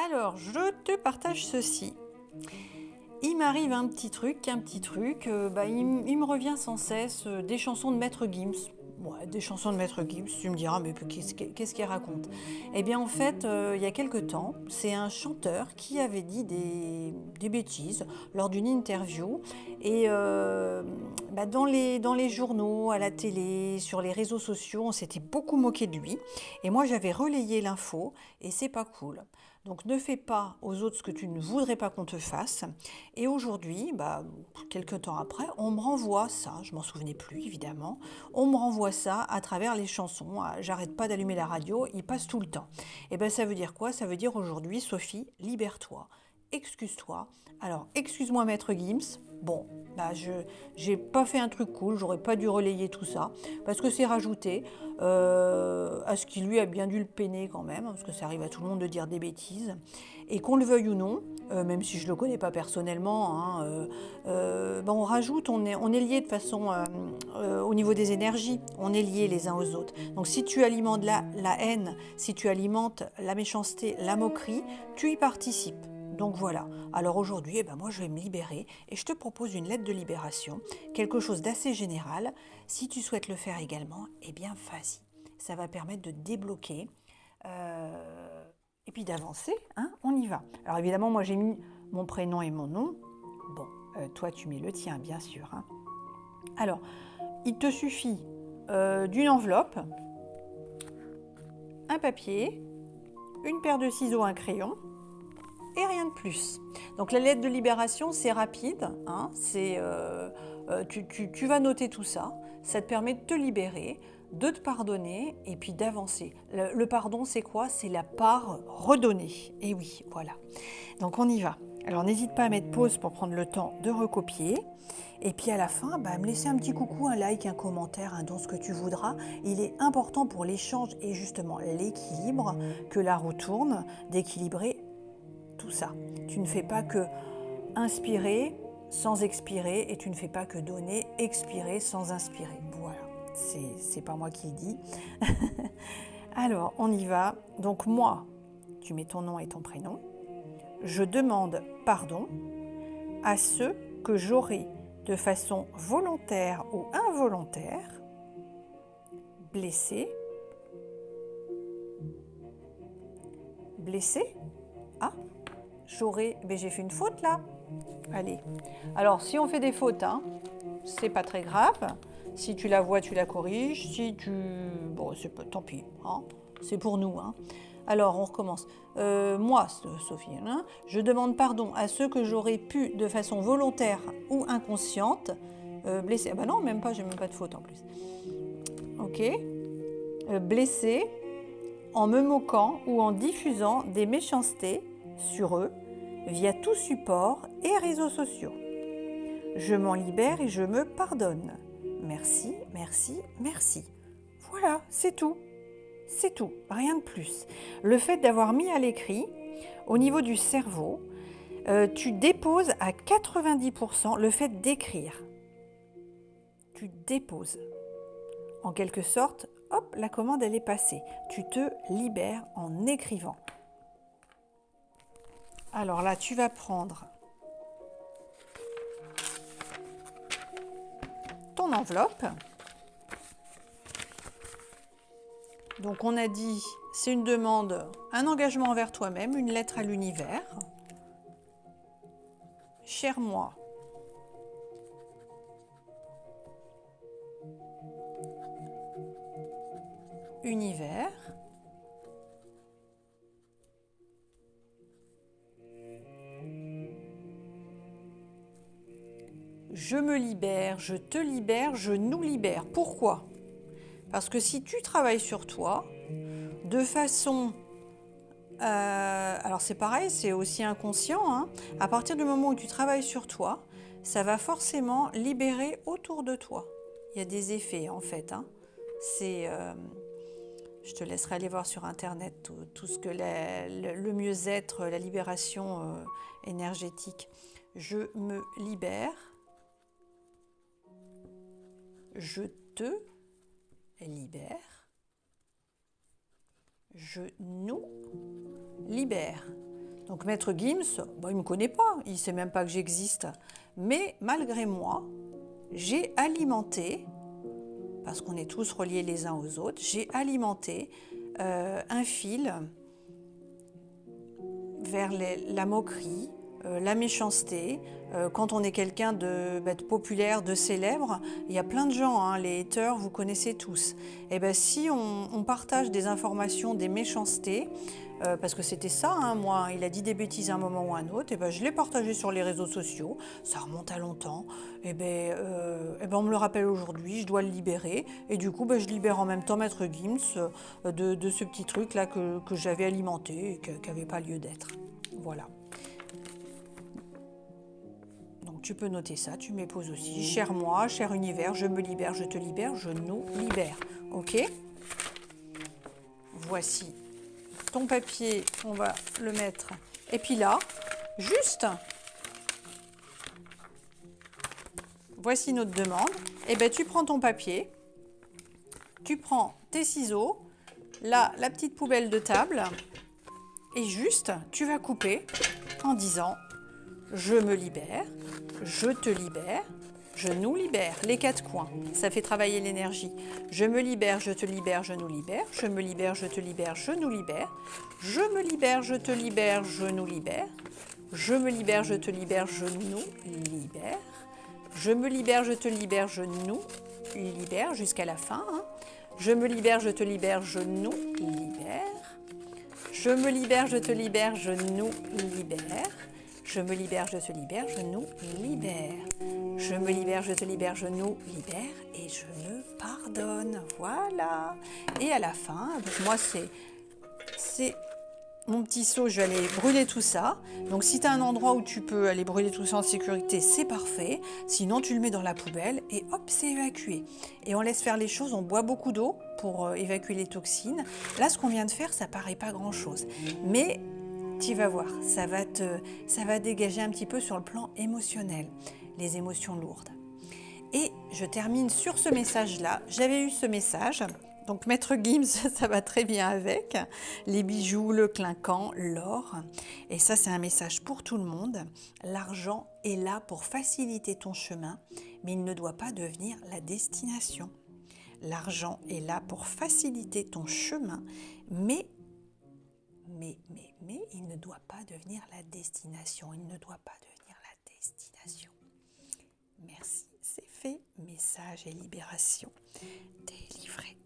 Alors, je te partage ceci. Il m'arrive un petit truc, il me revient sans cesse des chansons de Maître Gims. Ouais, des chansons de Maître Gims, tu me diras, mais qu'est-ce qu'il raconte? Eh bien, en fait, il y a quelque temps, c'est un chanteur qui avait dit des bêtises lors d'une interview. Et dans les journaux, à la télé, sur les réseaux sociaux, on s'était beaucoup moqué de lui. Et moi, j'avais relayé l'info, et c'est pas cool. Donc ne fais pas aux autres ce que tu ne voudrais pas qu'on te fasse. Et aujourd'hui, quelques temps après, on me renvoie ça, je m'en souvenais plus évidemment, on me renvoie ça à travers les chansons. J'arrête pas d'allumer la radio, il passe tout le temps. Et bien ça veut dire quoi? Ça veut dire aujourd'hui, Sophie, libère-toi, excuse-toi. Alors, excuse-moi Maître Gims, bon, je j'ai pas fait un truc cool, j'aurais pas dû relayer tout ça, parce que c'est rajouté à ce qui lui a bien dû le peiner quand même, parce que ça arrive à tout le monde de dire des bêtises, et qu'on le veuille ou non, même si je le connais pas personnellement, on rajoute, on est liés de façon, au niveau des énergies, on est liés les uns aux autres. Donc si tu alimentes la haine, si tu alimentes la méchanceté, la moquerie, tu y participes. Donc voilà, alors aujourd'hui, moi je vais me libérer et je te propose une lettre de libération, quelque chose d'assez général. Si tu souhaites le faire également, vas-y. Ça va permettre de débloquer et puis d'avancer, hein, on y va. Alors évidemment, moi j'ai mis mon prénom et mon nom. Bon, toi tu mets le tien, bien sûr. Hein. Alors, il te suffit d'une enveloppe, un papier, une paire de ciseaux, un crayon, et rien de plus. Donc la lettre de libération, c'est rapide, hein, tu vas noter tout ça, ça te permet de te libérer, de te pardonner et puis d'avancer. Le pardon, c'est quoi? C'est la part redonnée. Et oui, voilà. Donc on y va. Alors n'hésite pas à mettre pause pour prendre le temps de recopier. Et puis à la fin, me laisser un petit coucou, un like, un commentaire, un don, ce que tu voudras. Il est important pour l'échange et justement l'équilibre, que la roue tourne, d'équilibrer tout ça. Tu ne fais pas que inspirer sans expirer et tu ne fais pas que donner, expirer sans inspirer. Voilà, c'est pas moi qui le dis. Alors, on y va. Donc moi, tu mets ton nom et ton prénom. Je demande pardon à ceux que j'aurais de façon volontaire ou involontaire blessés. Ah, j'ai fait une faute là. Allez. Alors, si on fait des fautes, hein, c'est pas très grave. Si tu la vois, tu la corriges. Bon, tant pis. Hein, c'est pour nous. Hein. Alors, on recommence. Moi, Sophie, hein, je demande pardon à ceux que j'aurais pu, de façon volontaire ou inconsciente, blesser. Ah bah non, même pas, j'ai même pas de faute en plus. Ok. Blesser en me moquant ou en diffusant des méchancetés sur eux via tout support et réseaux sociaux. Je m'en libère et je me pardonne. Merci, merci, merci. Voilà, c'est tout. C'est tout, rien de plus. Le fait d'avoir mis à l'écrit, au niveau du cerveau, tu déposes à 90% le fait d'écrire. Tu déposes. En quelque sorte, hop, la commande, elle est passée. Tu te libères en écrivant. Alors là, tu vas prendre ton enveloppe. Donc on a dit, c'est une demande, un engagement envers toi-même, une lettre à l'univers. Cher moi, univers, je me libère, je te libère, je nous libère. Pourquoi? Parce que si tu travailles sur toi, de façon... alors c'est pareil, c'est aussi inconscient. Hein, à partir du moment où tu travailles sur toi, ça va forcément libérer autour de toi. Il y a des effets en fait. Hein. Je te laisserai aller voir sur internet tout ce que le mieux-être, la libération énergétique. Je me libère. Je te libère. Je nous libère. Donc Maître Gims, il ne me connaît pas, il ne sait même pas que j'existe. Mais malgré moi, j'ai alimenté, parce qu'on est tous reliés les uns aux autres, j'ai alimenté un fil vers la moquerie, la méchanceté. Quand on est quelqu'un de populaire, de célèbre, il y a plein de gens, hein, les haters, vous connaissez tous. Et bien si on partage des informations, des méchancetés, parce que c'était ça, hein, moi, il a dit des bêtises à un moment ou à un autre, et ben je l'ai partagé sur les réseaux sociaux, ça remonte à longtemps, et ben on me le rappelle aujourd'hui, je dois le libérer, et du coup je libère en même temps Maître Gims de ce petit truc là que j'avais alimenté et qui n'avait pas lieu d'être. Voilà. Donc tu peux noter ça, tu m'époses aussi. Cher moi, cher univers, je me libère, je te libère, je nous libère. Ok ? Voici ton papier, on va le mettre. Et puis là, juste, voici notre demande. Et bien tu prends ton papier, tu prends tes ciseaux, là, la petite poubelle de table, et juste, tu vas couper en disant « Je me libère, je te libère, je nous libère », les quatre coins, ça fait travailler l'énergie. Je me libère, je te libère, je nous libère, je me libère, je te libère, je nous libère, je me libère, je te libère, je nous libère, je me libère, je te libère, je nous libère, je me libère, je te libère, je nous libère, jusqu'à la fin. Hein. Je me libère, je te libère, je nous libère. Je me libère, je te libère, je nous libère. Je me libère, je te libère, je nous libère. Je me libère, je te libère, je nous libère et je me pardonne. Voilà. Et à la fin, moi c'est mon petit seau, je vais aller brûler tout ça. Donc si tu as un endroit où tu peux aller brûler tout ça en sécurité, c'est parfait. Sinon, tu le mets dans la poubelle et hop, c'est évacué. Et on laisse faire les choses, on boit beaucoup d'eau pour évacuer les toxines. Là, ce qu'on vient de faire, ça paraît pas grand-chose. Mais tu vas voir, ça va dégager un petit peu sur le plan émotionnel, les émotions lourdes. Et je termine sur ce message-là. J'avais eu ce message. Donc Maître Gims, ça va très bien avec. Les bijoux, le clinquant, l'or. Et ça, c'est un message pour tout le monde. L'argent est là pour faciliter ton chemin, mais il ne doit pas devenir la destination. L'argent est là pour faciliter ton chemin, mais il ne doit pas devenir la destination. Il ne doit pas devenir la destination. Merci, c'est fait. Message et libération délivré.